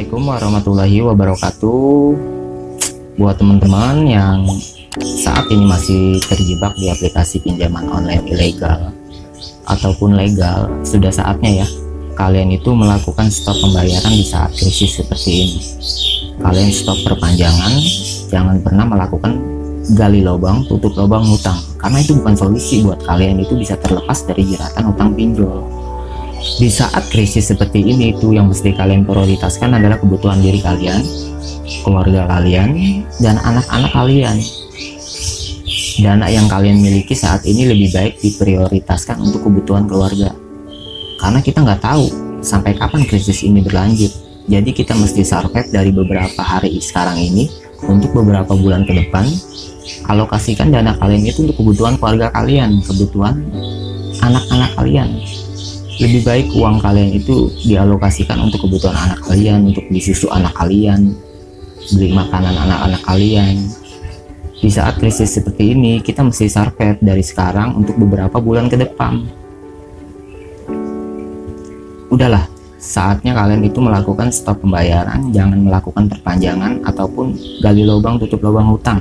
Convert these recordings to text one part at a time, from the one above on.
Assalamualaikum warahmatullahi wabarakatuh. Buat teman-teman yang saat ini masih terjebak di aplikasi pinjaman online ilegal ataupun legal, sudah saatnya ya kalian itu melakukan stop pembayaran di saat krisis seperti ini. Kalian stop perpanjangan, jangan pernah melakukan gali lubang tutup lubang hutang, karena itu bukan solusi buat kalian itu bisa terlepas dari jeratan hutang pinjol. Di saat krisis seperti ini, itu yang mesti kalian prioritaskan adalah kebutuhan diri kalian, keluarga kalian, dan anak-anak kalian. Dana yang kalian miliki saat ini lebih baik diprioritaskan untuk kebutuhan keluarga, karena kita nggak tahu sampai kapan krisis ini berlanjut. Jadi kita mesti survive dari beberapa hari sekarang ini untuk beberapa bulan ke depan. Alokasikan dana kalian itu untuk kebutuhan keluarga kalian, kebutuhan anak-anak kalian. Lebih baik uang kalian itu dialokasikan untuk kebutuhan anak kalian, untuk beli susu anak kalian, beli makanan anak-anak kalian. Di saat krisis seperti ini, kita mesti survive dari sekarang untuk beberapa bulan ke depan. Udahlah, saatnya kalian itu melakukan stop pembayaran, jangan melakukan perpanjangan ataupun gali lubang tutup lubang hutang.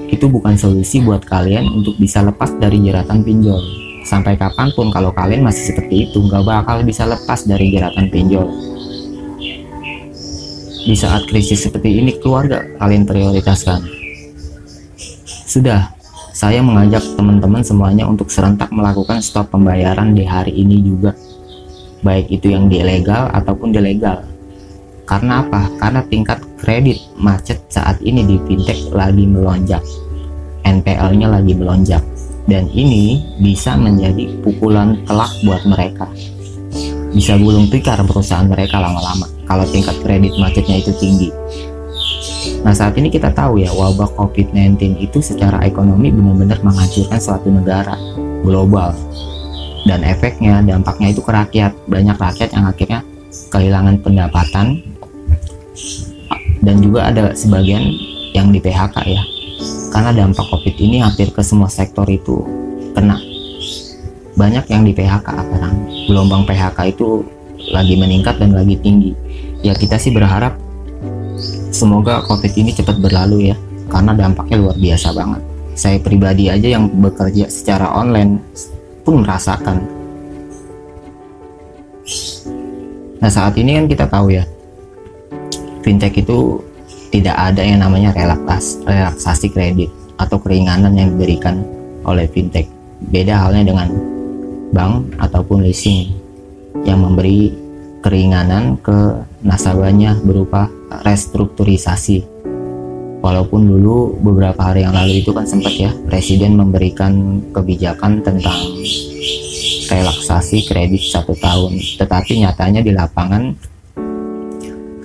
Itu bukan solusi buat kalian untuk bisa lepas dari jeratan pinjol. Sampai kapanpun kalau kalian masih seperti itu, nggak bakal bisa lepas dari jeratan pinjol. Di saat krisis seperti ini, keluarga kalian prioritaskan. Sudah, saya mengajak teman-teman semuanya untuk serentak melakukan stop pembayaran di hari ini juga, baik itu yang di ilegal ataupun di legal. Karena apa? Karena tingkat kredit macet saat ini di fintech lagi melonjak, NPL-nya lagi melonjak. Dan ini bisa menjadi pukulan telak buat mereka. Bisa gulung tikar perusahaan mereka lama-lama kalau tingkat kredit macetnya itu tinggi. Nah, saat ini kita tahu ya, wabah COVID-19 itu secara ekonomi benar-benar menghancurkan suatu negara global. Dan efeknya, dampaknya itu ke rakyat. Banyak rakyat yang akhirnya kehilangan pendapatan. Dan juga ada sebagian yang di PHK ya. Karena dampak COVID ini hampir ke semua sektor itu kena. Banyak yang di PHK sekarang. Gelombang PHK itu lagi meningkat dan lagi tinggi. Ya kita sih berharap semoga COVID ini cepat berlalu ya, karena dampaknya luar biasa banget. Saya pribadi aja yang bekerja secara online pun merasakan. Nah, saat ini kan kita tahu ya, fintech itu tidak ada yang namanya relaksasi kredit atau keringanan yang diberikan oleh fintech. Beda halnya dengan bank ataupun leasing yang memberi keringanan ke nasabahnya berupa restrukturisasi. Walaupun dulu beberapa hari yang lalu itu kan sempat ya Presiden memberikan kebijakan tentang relaksasi kredit 1 tahun, tetapi nyatanya di lapangan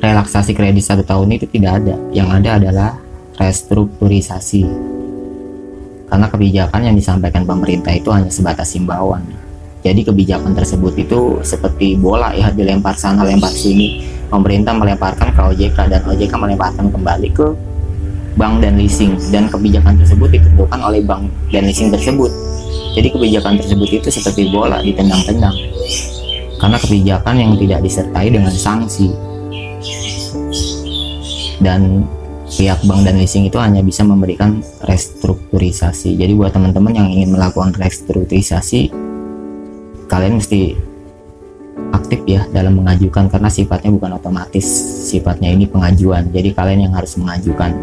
relaksasi kredit 1 tahun itu tidak ada. Yang ada adalah restrukturisasi, karena kebijakan yang disampaikan pemerintah itu hanya sebatas himbauan. Jadi kebijakan tersebut itu seperti bola ya, dilempar sana lempar sini. Pemerintah melemparkan ke OJK dan OJK melemparkan kembali ke bank dan leasing, dan kebijakan tersebut ditentukan oleh bank dan leasing tersebut. Jadi kebijakan tersebut itu seperti bola ditendang-tendang, karena kebijakan yang tidak disertai dengan sanksi. Dan pihak bank dan leasing itu hanya bisa memberikan restrukturisasi. Jadi buat teman-teman yang ingin melakukan restrukturisasi, kalian mesti aktif ya dalam mengajukan, karena sifatnya bukan otomatis, sifatnya ini pengajuan. Jadi kalian yang harus mengajukan.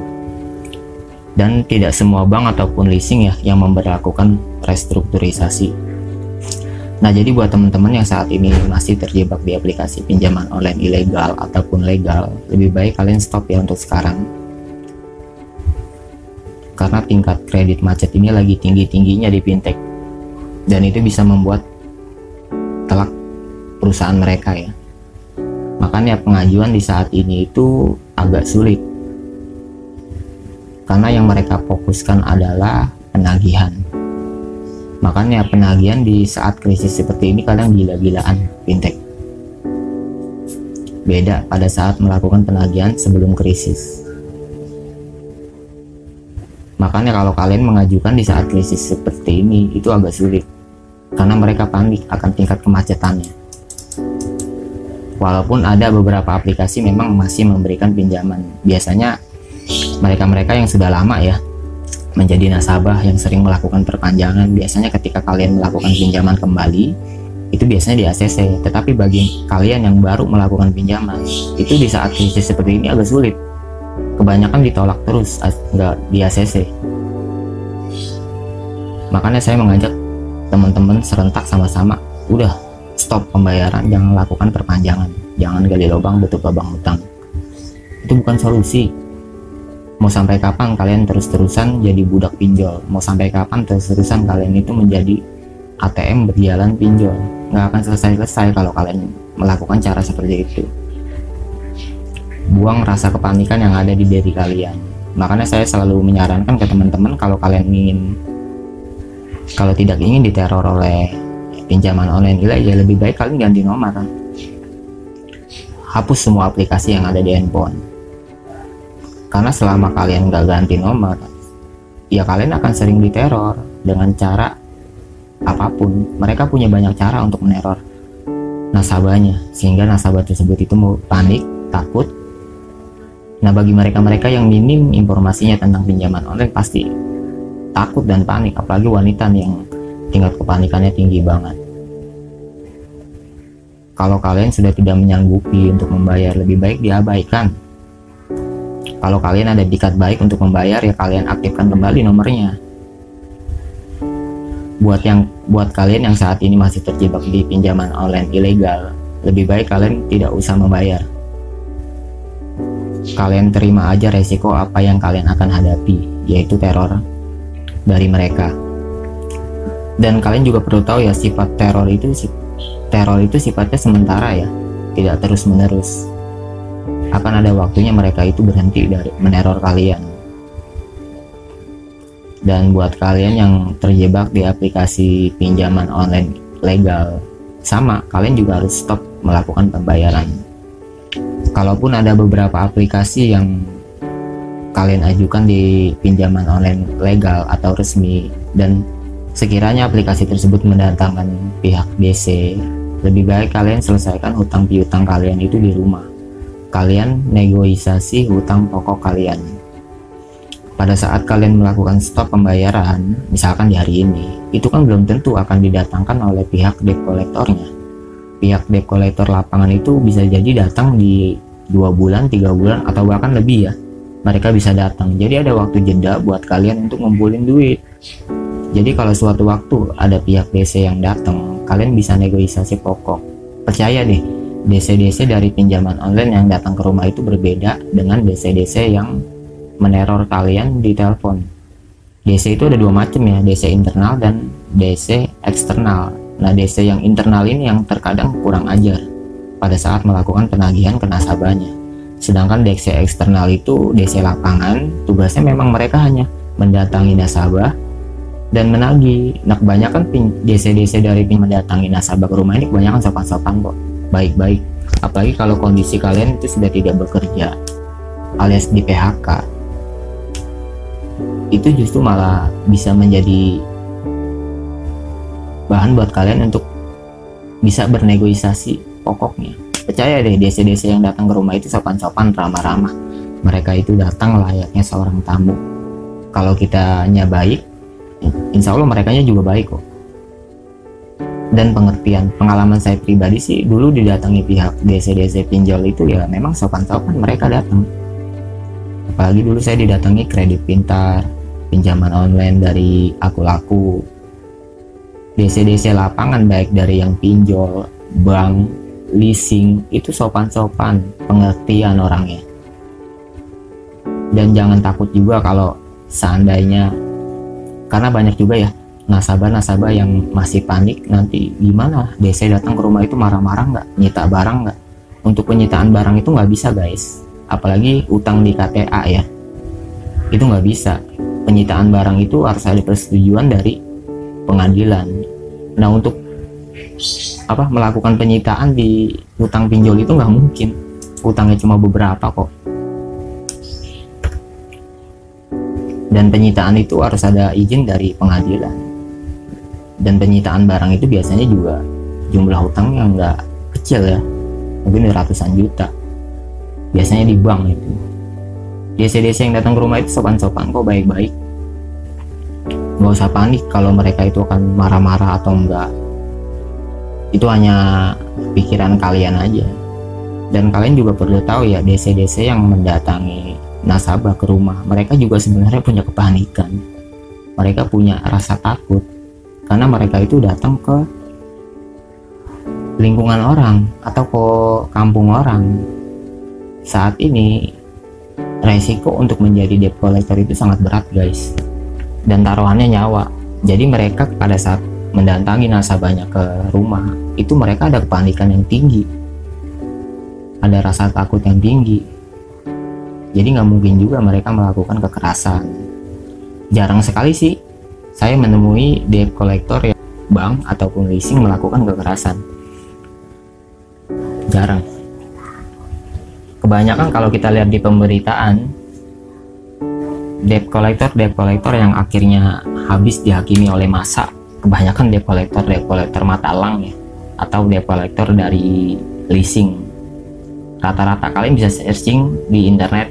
Dan tidak semua bank ataupun leasing ya yang memberlakukan restrukturisasi. Nah, jadi buat teman-teman yang saat ini masih terjebak di aplikasi pinjaman online ilegal ataupun legal, lebih baik kalian stop ya untuk sekarang. Karena tingkat kredit macet ini lagi tinggi-tingginya di fintech. Dan itu bisa membuat telak perusahaan mereka ya. Makanya pengajuan di saat ini itu agak sulit. Karena yang mereka fokuskan adalah penagihan. Makanya penagihan di saat krisis seperti ini kadang gila-gilaan fintech. Beda pada saat melakukan penagihan sebelum krisis. Makanya kalau kalian mengajukan di saat krisis seperti ini itu agak sulit, karena mereka panik akan tingkat kemacetannya. Walaupun ada beberapa aplikasi memang masih memberikan pinjaman, biasanya mereka-mereka yang sudah lama ya menjadi nasabah yang sering melakukan perpanjangan, biasanya ketika kalian melakukan pinjaman kembali itu biasanya di ACC. Tetapi bagi kalian yang baru melakukan pinjaman, itu di saat krisis seperti ini agak sulit, kebanyakan ditolak terus, nggak di ACC. Makanya saya mengajak teman-teman serentak sama-sama, udah stop pembayaran, jangan lakukan perpanjangan, jangan gali lubang tutup lubang hutang. Itu bukan solusi. Mau sampai kapan kalian terus-terusan jadi budak pinjol? Mau sampai kapan terus-terusan kalian itu menjadi ATM berjalan pinjol? Nggak akan selesai-selesai kalau kalian melakukan cara seperti itu. Buang rasa kepanikan yang ada di diri kalian. Makanya saya selalu menyarankan ke teman-teman, kalau tidak ingin diteror oleh pinjaman online ilegal, lebih baik kalian ganti nomor. Hapus semua aplikasi yang ada di handphone. Karena selama kalian nggak ganti nomor, ya kalian akan sering diteror dengan cara apapun. Mereka punya banyak cara untuk meneror nasabahnya, sehingga nasabah tersebut itu mau panik, takut. Nah, bagi mereka-mereka yang minim informasinya tentang pinjaman online, pasti takut dan panik, apalagi wanita yang tingkat kepanikannya tinggi banget. Kalau kalian sudah tidak menyanggupi untuk membayar, lebih baik diabaikan. Kalau kalian ada etikat baik untuk membayar, ya kalian aktifkan kembali nomornya. Buat kalian yang saat ini masih terjebak di pinjaman online ilegal, lebih baik kalian tidak usah membayar. Kalian terima aja resiko apa yang kalian akan hadapi, yaitu teror dari mereka. Dan kalian juga perlu tahu ya, sifat teror itu sifatnya sementara ya, tidak terus menerus. Akan ada waktunya mereka itu berhenti dari meneror kalian. Dan buat kalian yang terjebak di aplikasi pinjaman online legal, sama, kalian juga harus stop melakukan pembayaran. Kalaupun ada beberapa aplikasi yang kalian ajukan di pinjaman online legal atau resmi, dan sekiranya aplikasi tersebut mendatangkan pihak DC, lebih baik kalian selesaikan hutang piutang kalian itu di rumah. Kalian negosiasi hutang pokok kalian. Pada saat kalian melakukan stop pembayaran, misalkan di hari ini, itu kan belum tentu akan didatangkan oleh pihak debt collectornya. Pihak debt collector lapangan itu bisa jadi datang di 2 bulan, 3 bulan, atau bahkan lebih ya. Mereka bisa datang. Jadi ada waktu jeda buat kalian untuk ngumpulin duit. Jadi kalau suatu waktu ada pihak DC yang datang, kalian bisa negosiasi pokok. Percaya deh, DC-DC dari pinjaman online yang datang ke rumah itu berbeda dengan DC-DC yang meneror kalian di telepon. DC itu ada 2 macam ya, DC internal dan DC eksternal. Nah, DC yang internal ini yang terkadang kurang ajar pada saat melakukan penagihan ke nasabahnya. Sedangkan DC eksternal itu DC lapangan, tugasnya memang mereka hanya mendatangi nasabah dan menagih. Nah, kebanyakan DC-DC dari mendatangi nasabah ke rumah ini kebanyakan sopan-sopan kok, baik-baik. Apalagi kalau kondisi kalian itu sudah tidak bekerja alias di PHK, itu justru malah bisa menjadi bahan buat kalian untuk bisa bernegosiasi pokoknya. Percaya deh, DC-DC yang datang ke rumah itu sopan-sopan, ramah-ramah. Mereka itu datang layaknya seorang tamu. Kalau kitanya baik, insya Allah merekanya juga baik kok. Dan pengertian, pengalaman saya pribadi sih, dulu didatangi pihak DC-DC pinjol itu ya memang sopan-sopan mereka datang. Apalagi dulu saya didatangi Kredit Pintar, pinjaman online dari Aku-Laku, DC-DC lapangan baik dari yang pinjol, bank, leasing, itu sopan-sopan, pengertian orangnya. Dan jangan takut juga kalau seandainya, karena banyak juga ya nasabah-nasabah yang masih panik, nanti gimana DC datang ke rumah itu marah-marah nggak, nyita barang nggak. Untuk penyitaan barang itu nggak bisa guys, apalagi utang di KTA ya, itu nggak bisa. Penyitaan barang itu harus ada persetujuan dari pengadilan. Nah, untuk melakukan penyitaan di utang pinjol itu nggak mungkin, utangnya cuma beberapa kok. Dan penyitaan itu harus ada izin dari pengadilan. Dan penyitaan barang itu biasanya juga jumlah hutangnya nggak kecil ya, mungkin ratusan juta. Biasanya di bank itu. DC-DC yang datang ke rumah itu sopan-sopan kok, baik-baik. Nggak usah panik kalau mereka itu akan marah-marah atau enggak. Itu hanya pikiran kalian aja. Dan kalian juga perlu tahu ya, DC-DC yang mendatangi nasabah ke rumah, mereka juga sebenarnya punya kepanikan. Mereka punya rasa takut karena mereka itu datang ke lingkungan orang atau ke kampung orang. Saat ini resiko untuk menjadi debt collector itu sangat berat guys, dan taruhannya nyawa. Jadi mereka pada saat mendatangi nasabahnya ke rumah itu mereka ada kepanikan yang tinggi, ada rasa takut yang tinggi. Jadi nggak mungkin juga mereka melakukan kekerasan. Jarang sekali sih saya menemui debt collector yang bank ataupun leasing melakukan kekerasan. Jarang. Kebanyakan kalau kita lihat di pemberitaan, debt collector yang akhirnya habis dihakimi oleh masa, kebanyakan debt collector matalang ya, atau debt collector dari leasing. Rata-rata kalian bisa searching di internet,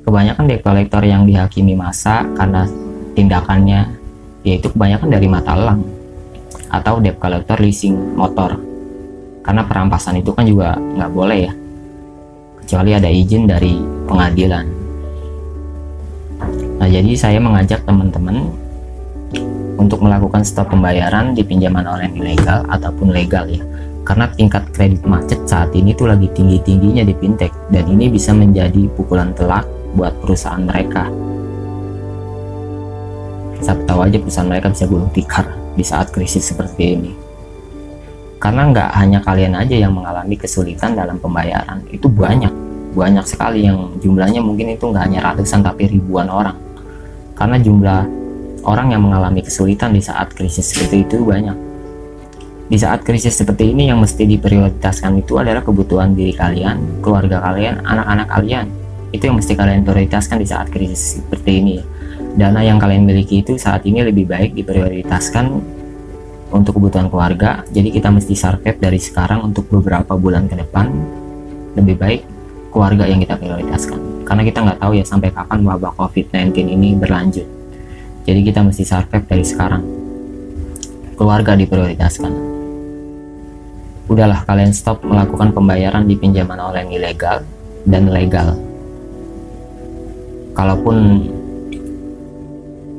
kebanyakan debt collector yang dihakimi masa karena tindakannya yaitu kebanyakan dari matalang atau debt collector leasing motor, karena perampasan itu kan juga nggak boleh ya, kecuali ada izin dari pengadilan. Nah, jadi saya mengajak teman-teman untuk melakukan stop pembayaran di pinjaman online ilegal ataupun legal ya, karena tingkat kredit macet saat ini tuh lagi tinggi-tingginya di fintech, dan ini bisa menjadi pukulan telak buat perusahaan mereka. Siapa tahu aja perusahaan mereka bisa gulung tikar di saat krisis seperti ini. Karena nggak hanya kalian aja yang mengalami kesulitan dalam pembayaran, itu banyak sekali yang jumlahnya mungkin itu nggak hanya ratusan tapi ribuan orang. Karena jumlah orang yang mengalami kesulitan di saat krisis seperti itu banyak. Di saat krisis seperti ini yang mesti diprioritaskan itu adalah kebutuhan diri kalian, keluarga kalian, anak-anak kalian. Itu yang mesti kalian prioritaskan di saat krisis seperti ini. Dana yang kalian miliki itu saat ini lebih baik diprioritaskan untuk kebutuhan keluarga. Jadi kita mesti target dari sekarang untuk beberapa bulan ke depan, lebih baik keluarga yang kita prioritaskan, karena kita nggak tahu ya sampai kapan wabah COVID-19 ini berlanjut. Jadi kita mesti target dari sekarang, keluarga diprioritaskan. Udahlah, kalian stop melakukan pembayaran di pinjaman online ilegal dan legal. Kalaupun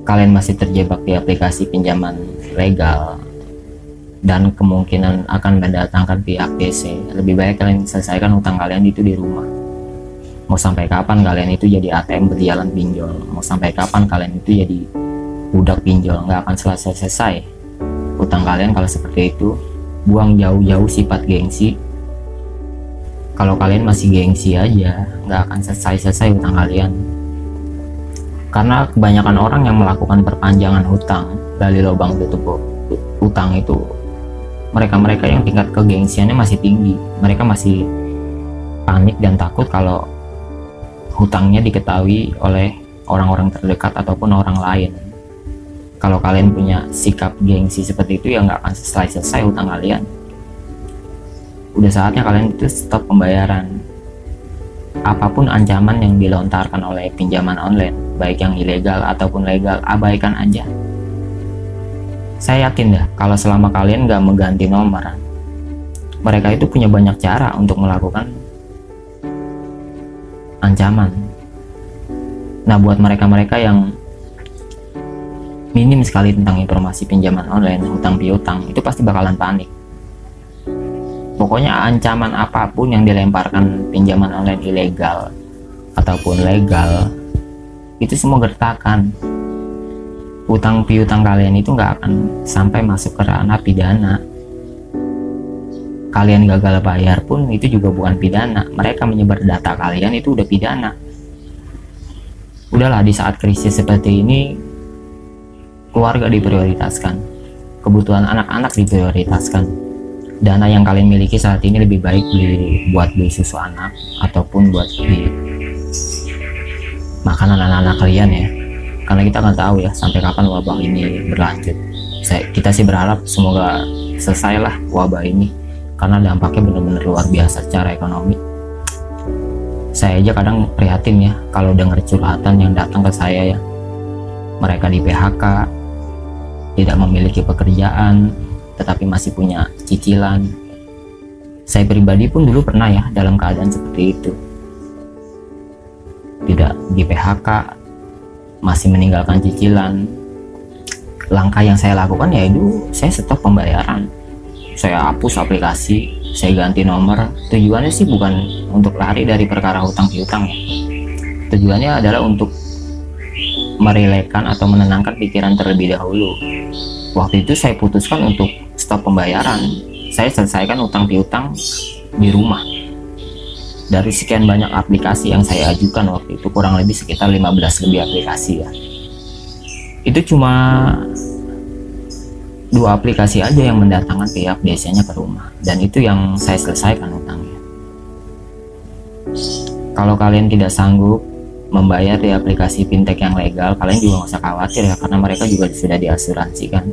kalian masih terjebak di aplikasi pinjaman legal dan kemungkinan akan mendatangkan pihak DC, lebih baik kalian selesaikan utang kalian itu di rumah. Mau sampai kapan kalian itu jadi ATM berjalan pinjol? Mau sampai kapan kalian itu jadi budak pinjol? Nggak akan selesai-selesai utang kalian kalau seperti itu. Buang jauh-jauh sifat gengsi. Kalau kalian masih gengsi aja, nggak akan selesai-selesai utang kalian. Karena kebanyakan orang yang melakukan perpanjangan hutang dari lubang tutup utang itu mereka-mereka yang tingkat kegengsiannya masih tinggi. Mereka masih panik dan takut kalau hutangnya diketahui oleh orang-orang terdekat ataupun orang lain. Kalau kalian punya sikap gengsi seperti itu ya nggak akan selesai hutang kalian. Udah saatnya kalian itu stop pembayaran. Apapun ancaman yang dilontarkan oleh pinjaman online, baik yang ilegal ataupun legal, abaikan aja. Saya yakin dah kalau selama kalian nggak mengganti nomor, mereka itu punya banyak cara untuk melakukan ancaman. Nah, buat mereka-mereka yang minim sekali tentang informasi pinjaman online, hutang piutang, itu pasti bakalan panik. Pokoknya ancaman apapun yang dilemparkan pinjaman online ilegal ataupun legal, itu semua gertakan. Utang piutang kalian itu nggak akan sampai masuk ke ranah pidana. Kalian gagal bayar pun itu juga bukan pidana. Mereka menyebar data kalian itu udah pidana. Udahlah, di saat krisis seperti ini, keluarga diprioritaskan, kebutuhan anak-anak diprioritaskan. Dana yang kalian miliki saat ini lebih baik buat beli susu anak ataupun buat beli makanan anak-anak kalian ya. Karena kita nggak tahu ya sampai kapan wabah ini berlanjut. Kita sih berharap semoga selesailah wabah ini, karena dampaknya benar-benar luar biasa secara ekonomi. Saya aja kadang prihatin ya kalau dengar curhatan yang datang ke saya ya. Mereka di PHK, tidak memiliki pekerjaan, tetapi masih punya cicilan. Saya pribadi pun dulu pernah ya dalam keadaan seperti itu. Tidak di PHK, masih meninggalkan cicilan. Langkah yang saya lakukan yaitu saya stop pembayaran. Saya hapus aplikasi, saya ganti nomor. Tujuannya sih bukan untuk lari dari perkara hutang piutang ya. Tujuannya adalah untuk merelakan atau menenangkan pikiran terlebih dahulu. Waktu itu saya putuskan untuk stop pembayaran. Saya selesaikan hutang piutang di rumah. Dari sekian banyak aplikasi yang saya ajukan waktu itu, kurang lebih sekitar 15 lebih aplikasi ya. Itu cuma 2 aplikasi aja yang mendatangkan pihak biasanya ke rumah, dan itu yang saya selesaikan hutangnya. Kalau kalian tidak sanggup membayar di aplikasi fintech yang legal, kalian juga nggak usah khawatir ya, karena mereka juga sudah diasuransikan.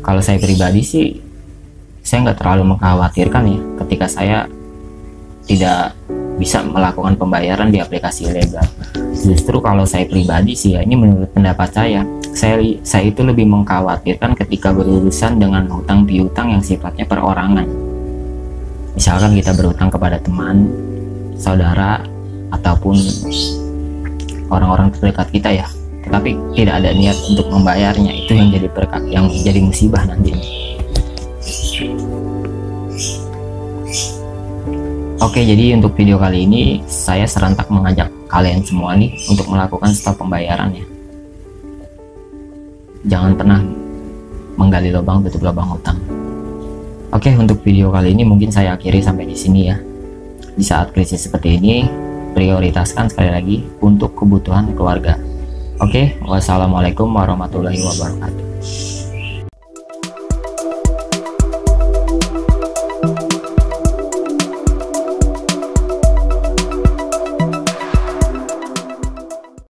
Kalau saya pribadi sih, saya nggak terlalu mengkhawatirkan ya ketika saya tidak bisa melakukan pembayaran di aplikasi ilegal. Justru kalau saya pribadi sih ya, ini menurut pendapat saya itu lebih mengkhawatirkan ketika berurusan dengan hutang piutang yang sifatnya perorangan. Misalkan kita berhutang kepada teman, saudara, ataupun orang-orang terdekat kita ya, tetapi tidak ada niat untuk membayarnya. Itu yang jadi musibah nantinya. Oke, jadi untuk video kali ini saya serentak mengajak kalian semua nih untuk melakukan stop pembayaran ya. Jangan pernah menggali lubang tutup lubang hutang. Oke, untuk video kali ini mungkin saya akhiri sampai di sini ya. Di saat krisis seperti ini, prioritaskan sekali lagi untuk kebutuhan keluarga. Oke, wassalamualaikum warahmatullahi wabarakatuh.